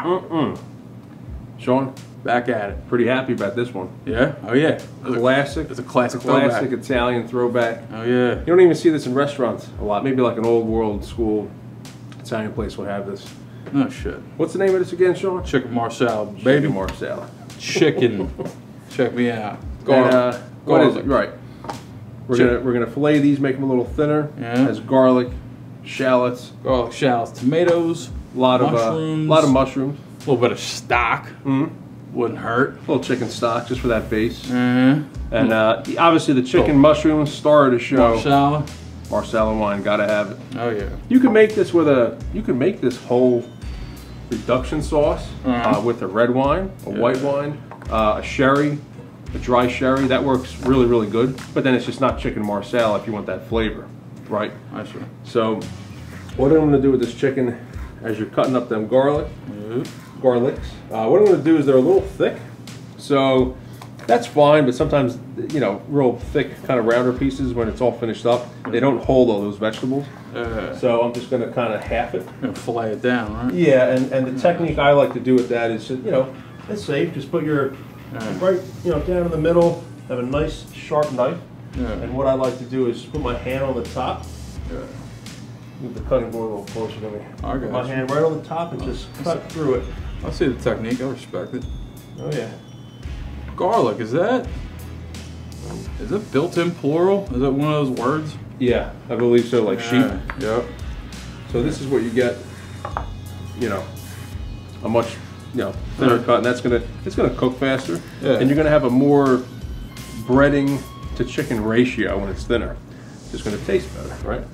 Shawn, back at it. pretty happy about this one. Yeah? Oh yeah. Classic. It's a classic Classic throwback. Italian throwback. Oh yeah. You don't even see this in restaurants a lot. Maybe like an old world school Italian place will have this. No shit. What's the name of this again, Shawn? Chicken Marsala, baby. Chicken Marsala. Chicken. Check me out. Garlic. What is it? Garlic. Right. We're gonna fillet these, make them a little thinner. Yeah. Has garlic, shallots, Garlic, shallots, tomatoes, a lot mushrooms, of mushrooms. a little bit of stock. Wouldn't hurt. A little chicken stock just for that base. And Obviously the chicken mushrooms, star of the show. Marsala. Marsala wine, gotta have it. Oh yeah. You can make this with you can make this whole reduction sauce with a red wine, a white wine, a sherry, a dry sherry. That works really, really good. But then it's just not chicken Marsala if you want that flavor, right? I see. So what I'm gonna do with this chicken, as you're cutting up them garlics, what I'm gonna do is they're a little thick. So that's fine, but sometimes, you know, real thick, kind of rounder pieces, when it's all finished up, they don't hold all those vegetables. So I'm just gonna kind of half it. Gonna fillet it down, right? Yeah, and the technique I like to do with that is, just, you know, it's safe. Just put your right, you know, down in the middle. Have a nice sharp knife. And what I like to do is put my hand on the top. Move the cutting board a little closer to me. Put my hand right on the top and just cut through it. I see the technique. I respect it. Oh yeah. Garlic, is it built-in plural? Is that one of those words? Yeah, I believe so, like sheep. Yep. So this is what you get, you know, a much, you know, thinner cut, and it's gonna cook faster. Yeah. And you're gonna have a more breading to chicken ratio when it's thinner. It's just gonna taste better, right?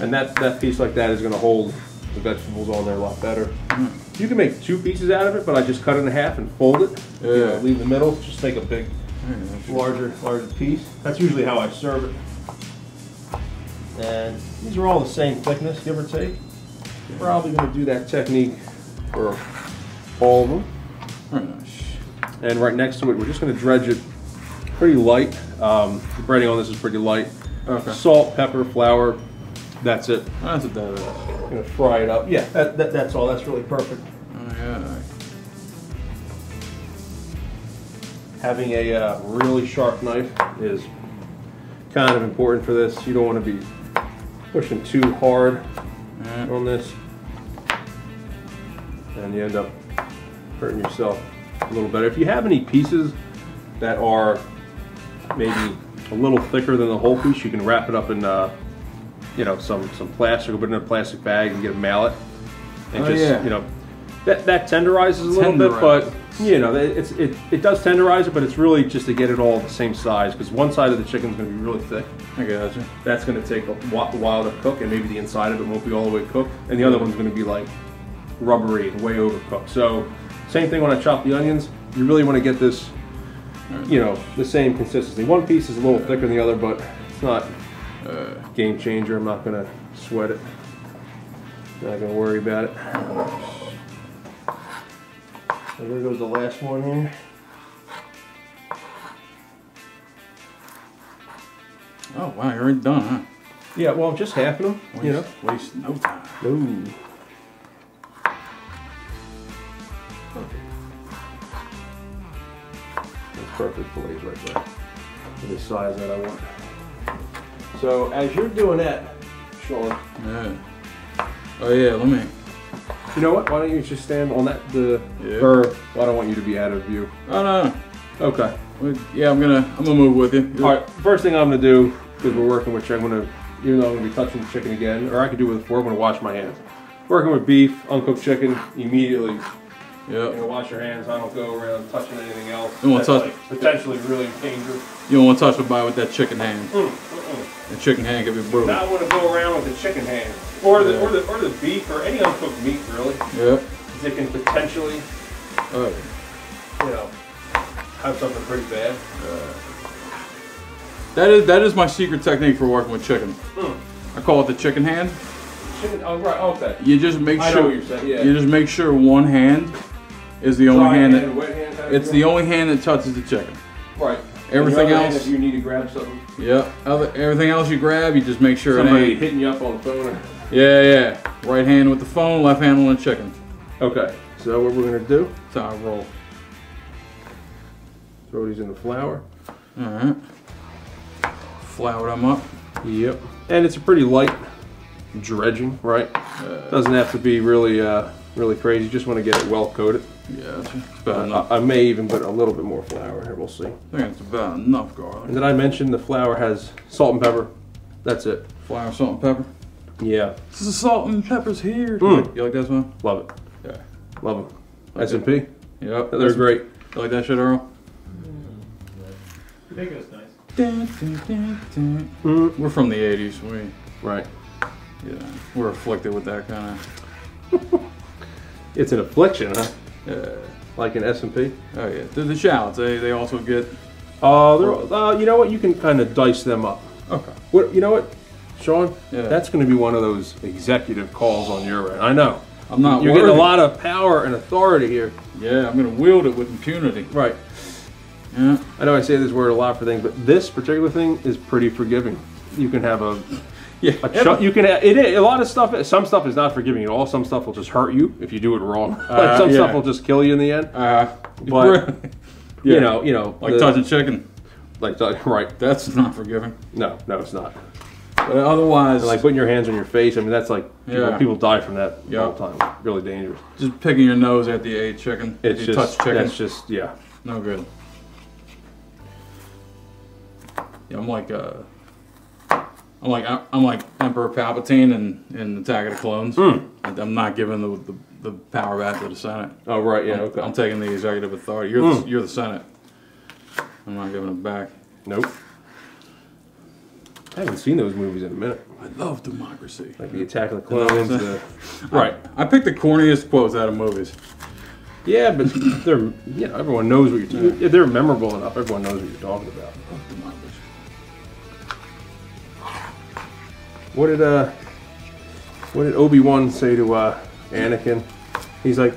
And that piece like that is gonna hold the vegetables on there a lot better. You can make two pieces out of it, but I just cut it in half and fold it. You know, leave the middle, just make a big, larger piece. That's usually how I serve it. And these are all the same thickness, give or take. Probably gonna do that technique for all of them. Very nice. And right next to it, we're just gonna dredge it pretty light. The breading on this is pretty light. Okay. Salt, pepper, flour. That's it. That's what that is. I'm gonna fry it up. Yeah, that's all. That's really perfect. Oh yeah. Having a really sharp knife is kind of important for this. You don't want to be pushing too hard on this, and you end up hurting yourself a little better. If you have any pieces that are maybe a little thicker than the whole piece, you can wrap it up in you know, some plastic, or put it in a plastic bag and get a mallet, and you know, that tenderizes a little bit, but you know, it does tenderize it, but it's really just to get it all the same size, because one side of the chicken is going to be really thick. I gotcha. That's going to take a while to cook, and maybe the inside of it won't be all the way cooked, and the other one's going to be like rubbery and way overcooked. So same thing when I chop the onions. You really want to get this, you know, the same consistency. One piece is a little thicker than the other, but it's not game changer. I'm not gonna sweat it. Not gonna worry about it. So here goes the last one here. Oh wow, you're already done, huh? Yeah, well, I'm just halving them. You know, waste no time. Ooh. That's perfect fillets right there. For the size that I want. So as you're doing that, Shawn. Yeah. Oh yeah, let me. You know what? Why don't you just stand on that or I don't want you to be out of view. Oh no. Okay. Yeah, I'm gonna move with you. All right. First thing I'm gonna do, because we're working with chicken, even though I'm gonna be touching the chicken again, or I could do it with a fork, I'm gonna wash my hands. Working with beef, uncooked chicken, immediately. You know, wash your hands. I don't go around touching anything else. You want to touch like potentially really dangerous. You don't want to touch somebody with that chicken hand. The chicken hand can be brutal. Not want to go around with the chicken hand, or the beef, or any uncooked meat, really. Yeah. Because it can potentially, you know, have something pretty bad. That is my secret technique for working with chicken. I call it the chicken hand. Chicken. Oh right. Okay. You just make sure. I know what you're saying. Yeah. You just make sure one hand is the only hand that. Wet hand kind of it's the only hand that touches the chicken. Right. Everything else. If you need to grab something. Yeah. Everything else you grab, you just make sure Somebody it ain't hitting you up on the phone. Yeah. Right hand with the phone, left hand on the chicken. Okay. So what we're gonna do? That's how I roll. Throw these in the flour. All right. Flour them up. Yep. And it's a pretty light dredging, right? Doesn't have to be really, really crazy. Just want to get it well coated. Yeah, it's about enough. I may even put a little bit more flour here. We'll see. I think it's about enough garlic. And did I mention the flour has salt and pepper? That's it. Flour, salt, and pepper. Yeah. This is salt and pepper's here. Mm. You like this one? Love it. Yeah. Love them. Okay. S&P. Yep. They're great. You like that shit, Earl? I think it was nice. We're from the 80s. Right. We're afflicted with that kind of. It's an affliction, huh? Yeah. Like an S&P. Oh yeah. The shallots. They also get. You know what? You can kind of dice them up. Okay. What? You know what, Shawn? Yeah. That's going to be one of those executive calls on your end. I know. I'm not. You're worried. getting a lot of power and authority here. Yeah, I'm gonna wield it with impunity. Right. Yeah. I know I say this word a lot for things, but this particular thing is pretty forgiving. You can have a you can have, a lot of stuff. Some stuff is not forgiving at all. Some stuff will just hurt you if you do it wrong. Some stuff will just kill you in the end. But you know, like touching chicken. Like right. That's not forgiving. No, it's not. But otherwise, and like putting your hands on your face. I mean, that's like people die from that all the time. Really dangerous. Just picking your nose after you ate chicken. It's you just touch chicken. That's just no good. Yeah, I'm like Emperor Palpatine in Attack of the Clones. I'm not giving the power back to the Senate. Oh right, yeah. I'm taking the executive authority. You're the Senate. I'm not giving it back. Nope. I haven't seen those movies in a minute. I love democracy. Like the Attack of the Clones. Right. I picked the corniest quotes out of movies. Yeah, but they're everyone knows what you're. They're memorable enough. Everyone knows what you're talking about. What did Obi-Wan say to Anakin? He's like.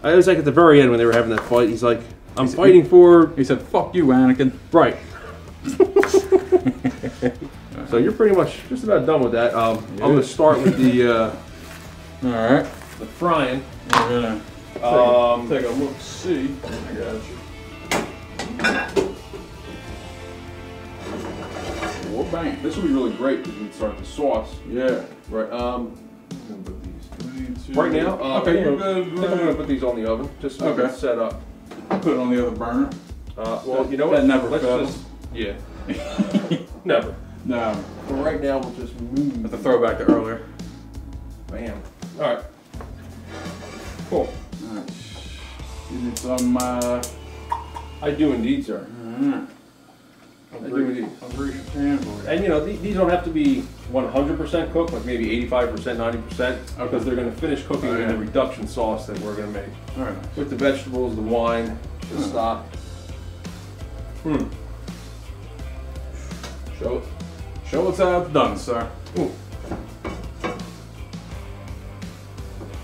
I was like at the very end when they were having that fight. He's like, I'm fighting for. He said, "Fuck you, Anakin." Right. So you're pretty much just about done with that. I'm going to start with the. All right. The frying. We're gonna take a look. See. I got you. Well, bang. This will be really great because we can start the sauce. Yeah. Right. I'm gonna put these. Right now. Okay. You're good. I think I'm going to put these on the oven just so it's set up. Put it on the other burner. Well, you know what? That never Let's fails. just. Yeah. Never. No. But right now we'll just move. Have to throw back to earlier. Bam. All right. Cool. Alright. You need some, I do indeed, sir. I do indeed. I'll grease your pan for you. And you know, these don't have to be 100% cooked, like maybe 85%, 90%, because they're going to finish cooking in the reduction sauce that we're going to make. Very nice. With the vegetables, the wine, the stock. Show us how it's done, sir. Ooh.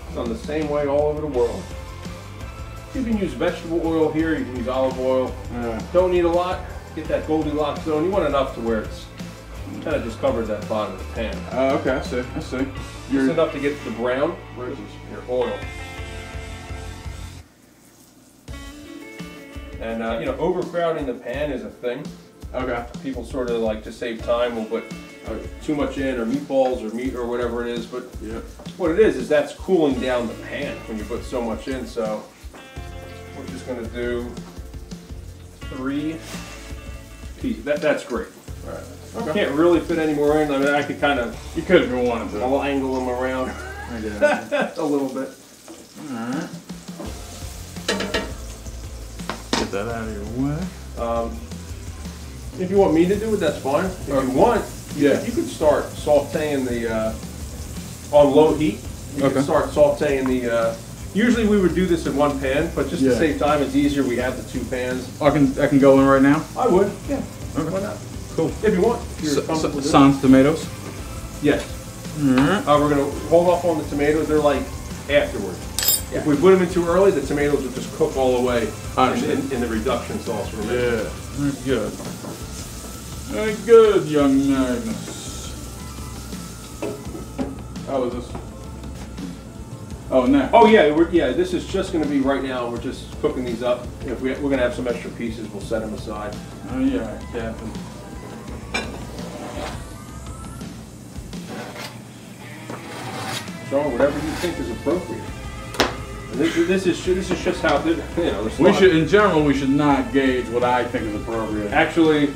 It's done the same way all over the world. You can use vegetable oil here, you can use olive oil. Don't need a lot. Get that Goldilocks zone. You want enough to where it's kind of just covered that bottom of the pan. Okay, I see. Just enough to get the brown. Where's your oil? And you know, overcrowding the pan is a thing. Okay. People sort of like to save time will put too much in, or meatballs, or meat, or whatever it is. But what it is that's cooling down the pan when you put so much in. So we're just going to do 3 pieces. That's great. Right. Okay. Can't really fit any more in. I mean, I could kind of. You could if you wanted to. I'll angle them around a little bit. All right. Get that out of your way. If you want me to do it, that's fine. If you want, you could start sauteing the on low heat. You can start sauteing the. Usually we would do this in one pan, but just to save time, it's easier. We have the 2 pans. I can go in right now. I would. Yeah. Okay. Why not? Cool. If you want. If you're comfortable with it. Sans tomatoes. Yes. Alright. We're gonna hold off on the tomatoes. They're like afterwards. Yeah. If we put them in too early, the tomatoes will just cook all the way in the reduction sauce for a minute. Very good. Very good, young Manus. How was this? Oh, no. Oh yeah, this is just going to be right now. We're just cooking these up. If we're going to have some extra pieces, we'll set them aside. Oh yeah, Captain. Shawn, whatever you think is appropriate. And this is just how we should, in general, we should not gauge what I think is appropriate. Actually,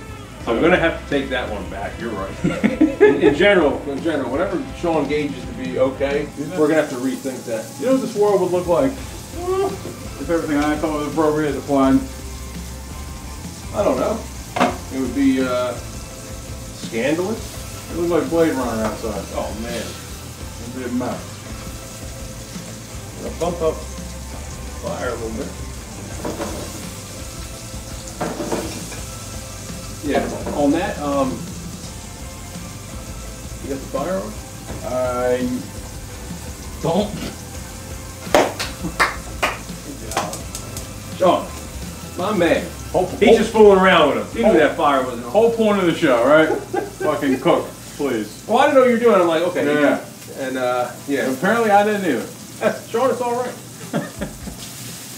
I'm going to have to take that one back. You're right. in general, whatever Shawn gauges to be okay, we're going to have to rethink that. You know what this world would look like if everything I thought was appropriate applied? I don't know. It would be scandalous. It looks like Blade Runner outside. Oh man. It'd be a mess. I'll bump up fire a little bit. Yeah, on that, you got the fire on? I don't. Shawn, my man. He's just fooling around with him. He knew that fire wasn't on. Whole point of the show, right? Fucking cook, please. Well, I didn't know what you were doing. I'm like, okay. Yeah. And yeah. Apparently I didn't either. Shawn, it's all right.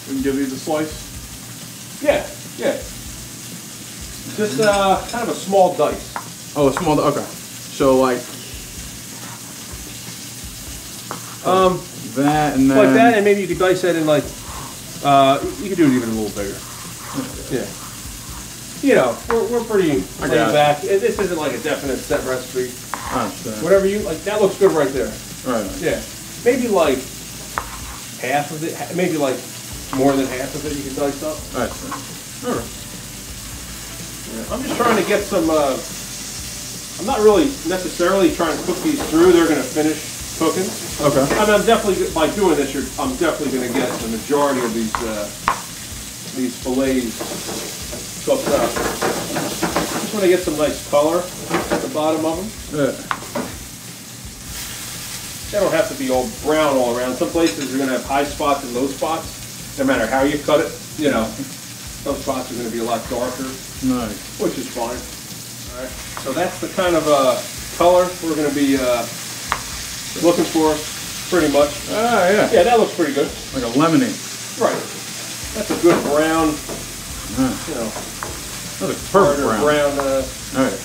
We can give these a slice. Yeah, yeah. Just kind of a small dice. Oh, a small. Okay. So like. That and then. Like that, and maybe you could dice that in like. You could do it even a little bigger. Yeah. You know, we're pretty laid back. This isn't like a definite set recipe. I understand. Whatever you like, that looks good right there. Right. Yeah. Maybe like half of it. Maybe like more than half of it. You can dice up. I see. All right. Yeah. I'm just trying to get some. I'm not really necessarily trying to cook these through. They're going to finish cooking. Okay. I mean, I'm definitely by doing this. I'm definitely going to get the majority of these fillets cooked up. Just want to get some nice color at the bottom of them. Yeah. They don't have to be all brown all around. Some places are going to have high spots and low spots. No matter how you cut it, you know, those spots are going to be a lot darker. Nice. Which is fine. All right. So that's the kind of color we're going to be looking for, pretty much. Ah, yeah. Yeah, that looks pretty good. Like a lemony. Right. That's a good brown. You know. That's a perfect brown. All right.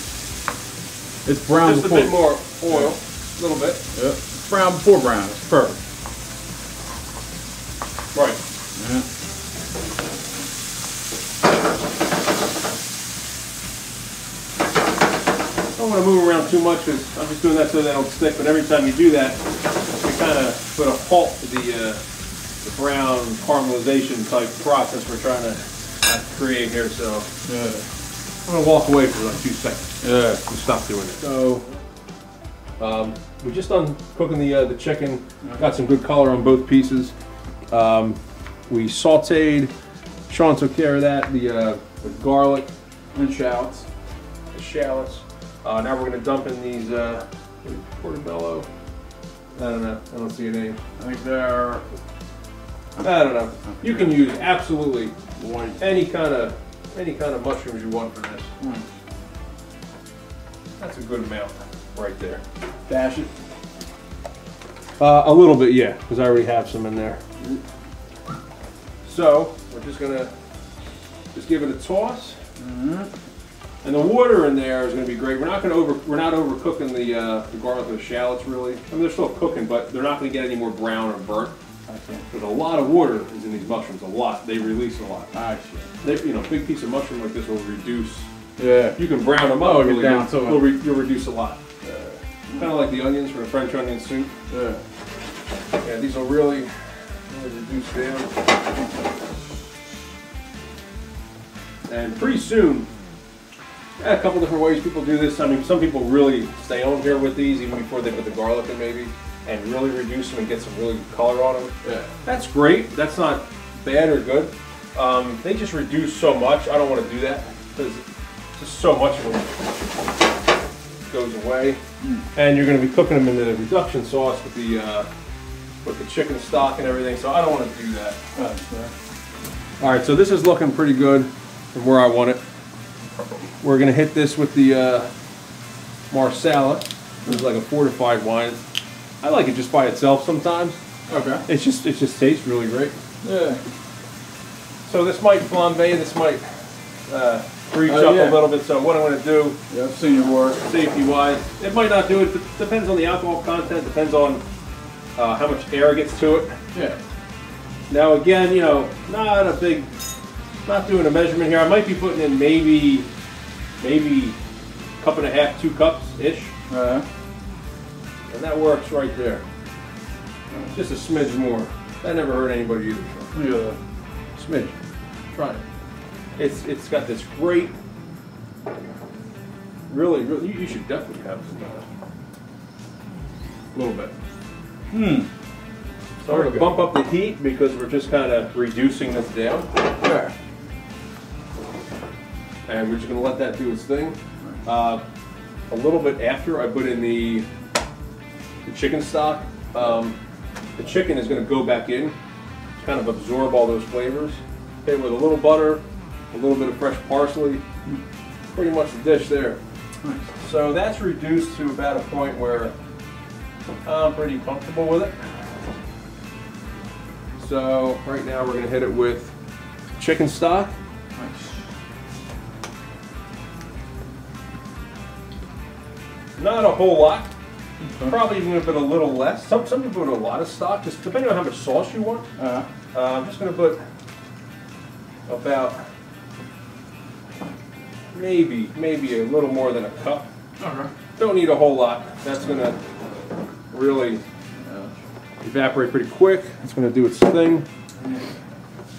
It's brown. Just before. A bit more oil. A little bit. Yep. Brown before brown. It's perfect. Right. Yeah. I don't want to move around too much because I'm just doing that so they don't stick. But every time you do that, you kind of put a halt to the brown caramelization type process we're trying to create here. So yeah. I'm going to walk away for like 2 seconds. Yeah. And stop doing it. So we're just done cooking the chicken. Got some good color on both pieces. We sauteed. Shawn took care of that. The garlic And shallots. the shallots. Now we're going to dump in these portobello. I don't know. I don't see a name. I think they're. I don't know. You can use absolutely any kind of mushrooms you want for this. That's a good amount right there. Dash it. A little bit, yeah, because I already have some in there. So we're just gonna give it a toss. And the water in there is going to be great. We're not overcooking the garlic and the shallots really. I mean, they're still cooking, but they're not going to get any more brown or burnt. Because a lot of water is in these mushrooms. A lot. They release a lot. You know, a big piece of mushroom like this will reduce. Yeah. You can brown them up. Really down to it. You'll reduce a lot. Kind of like the onions for the French onion soup. Yeah. Yeah. These will really reduce down. And pretty soon. A couple different ways people do this. I mean, some people really stay on here with these even before they put the garlic in maybe, and really reduce them and get some really good color on them. Yeah. That's great. That's not bad or good. They just reduce so much. I don't want to do that because just so much of them goes away. And you're going to be cooking them in the reduction sauce with the chicken stock and everything, so I don't want to do that. All right, so this is looking pretty good from where I want it. We're going to hit this with the Marsala. It's like a fortified wine. I like it just by itself sometimes. Okay. It just tastes really great. Yeah. So this might flambe, this might breach up a little bit. So what I'm going to do, Yeah, I've seen your work. safety-wise, it might not do it. Depends on the alcohol content. Depends on how much air gets to it. Yeah. Now again, you know, not doing a measurement here. I might be putting in maybe cup and a half, 2 cups ish, and that works right there. Just a smidge more. That never hurt anybody either. So. Yeah. Smidge. Try it. It's got this great. Really, you should definitely have some. A little bit. So we're going to bump up the heat because we're just kind of reducing this down. Sure. And we're just going to let that do its thing. A little bit after I put in the chicken stock, the chicken is going to go back in, kind of absorb all those flavors. Hit it with a little butter, a little bit of fresh parsley, pretty much the dish there. Nice. So that's reduced to about a point where I'm pretty comfortable with it. So right now we're going to hit it with chicken stock. Nice. Not a whole lot. Probably even a bit a little less. Some people put a lot of stock, just depending on how much sauce you want. I'm just going to put about maybe a little more than a cup. Okay. Don't need a whole lot. That's going to really evaporate pretty quick. It's going to do its thing.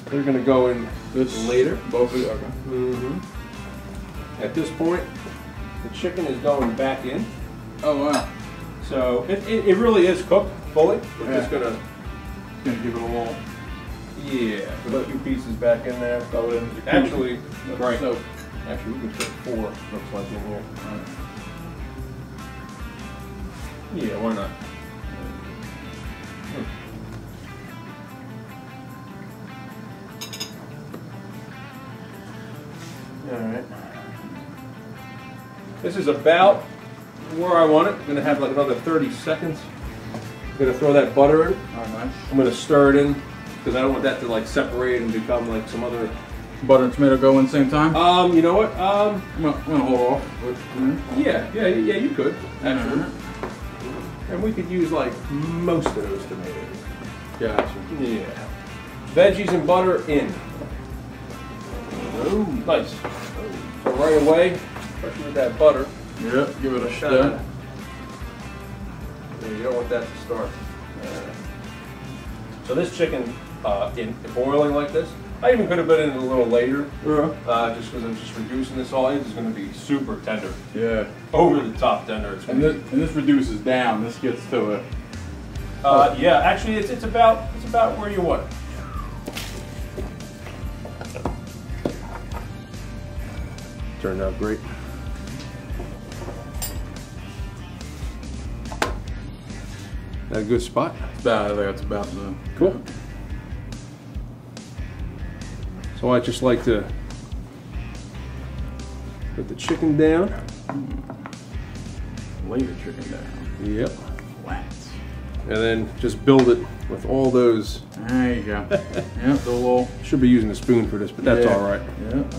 They're going to go in This later. Both of you. Okay. At this point, the chicken is going back in. Oh wow. So it really is cooked fully. We're just going to Gonna give it a little. put a few pieces back in there. Throw it in. Actually, right. So, Actually, we can put 4, looks like, in here. Yeah, why not? Alright. This is about where I want it. I'm going to have like another 30 seconds. I'm going to throw that butter in. nice. I'm going to stir it in because I don't want that to like separate and become like some other. Butter and tomato go in the same time? You know what? I'm gonna hold off. Yeah, you could, actually. And we could use like most of those tomatoes. Gotcha. Yeah. Veggies and butter in. Oh, Nice. So right away, especially with that butter, yep, give it a shot. shot. You don't want that to start. So this chicken, in boiling like this, I even could have put it in a little later, just because I'm just reducing this all. It is going to be super tender. Yeah. Over the top tender. It's And this reduces down. This gets to it. yeah, actually, it's about where you want it. Turned out great. That a good spot? I think that's about the. Cool. So I just like to put the chicken down. Lay the chicken down. Yep. Flat. And then just build it with all those. There you go. Yep, the little. Should be using a spoon for this, but that's all right. Yep.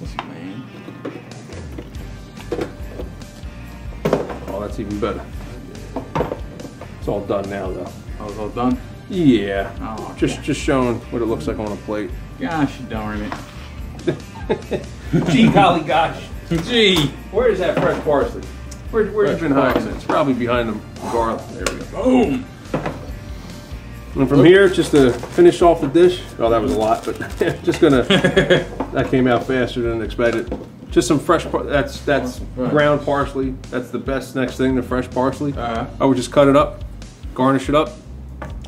Listen, man. Oh, that's even better. It's all done now, though. Oh, it's all done? Yeah. Oh, just showing what it looks like on a plate. Gosh darn it. Gee, golly gosh. Gee. Where is that fresh parsley? Where's it been hiding? It's probably behind the garlic. There we go. Boom. And from here, just to finish off the dish. Oh, that was a lot, but just gonna. That came out faster than expected. Just some fresh. That's ground parsley. That's the best next thing to fresh parsley. I would just cut it up, garnish it up,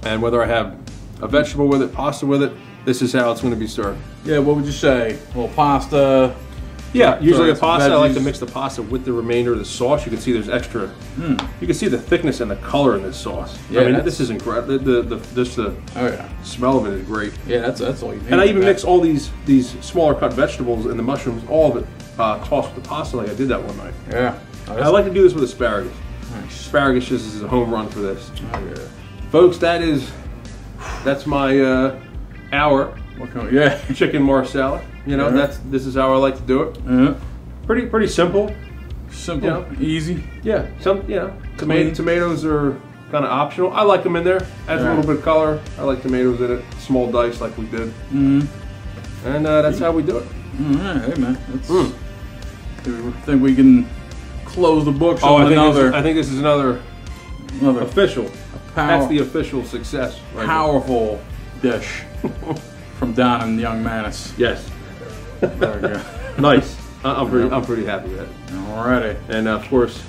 and whether I have a vegetable with it, pasta with it, this is how it's going to be served. Yeah, what would you say? A little pasta. Yeah, usually a pasta, I like to veggies. mix the pasta with the remainder of the sauce. You can see there's extra. You can see the thickness and the color in this sauce. Yeah, I mean, this is incredible. Just the Oh yeah. smell of it is great. Yeah, that's all you need. And I even mix all these smaller cut vegetables and the mushrooms, all of it, tossed with the pasta like I did that one night. Yeah. Oh, I like to do this with asparagus. nice. Asparagus just is a home run for this. Oh yeah. folks, that's my hour Yeah. chicken Marsala. You know, this is how I like to do it. Yeah. Pretty simple. Simple, You know, easy. Yeah, tomatoes are kind of optional. I like them in there. Adds a little bit of color. I like tomatoes in it, small dice like we did. And that's how we do it. All right, hey man. Do you think we can close the books on another? I think this is another official. That's the official success. Right powerful dish from Don and young Manus. Yes. There we go. Nice. I'm pretty happy with it. Alrighty. And of course,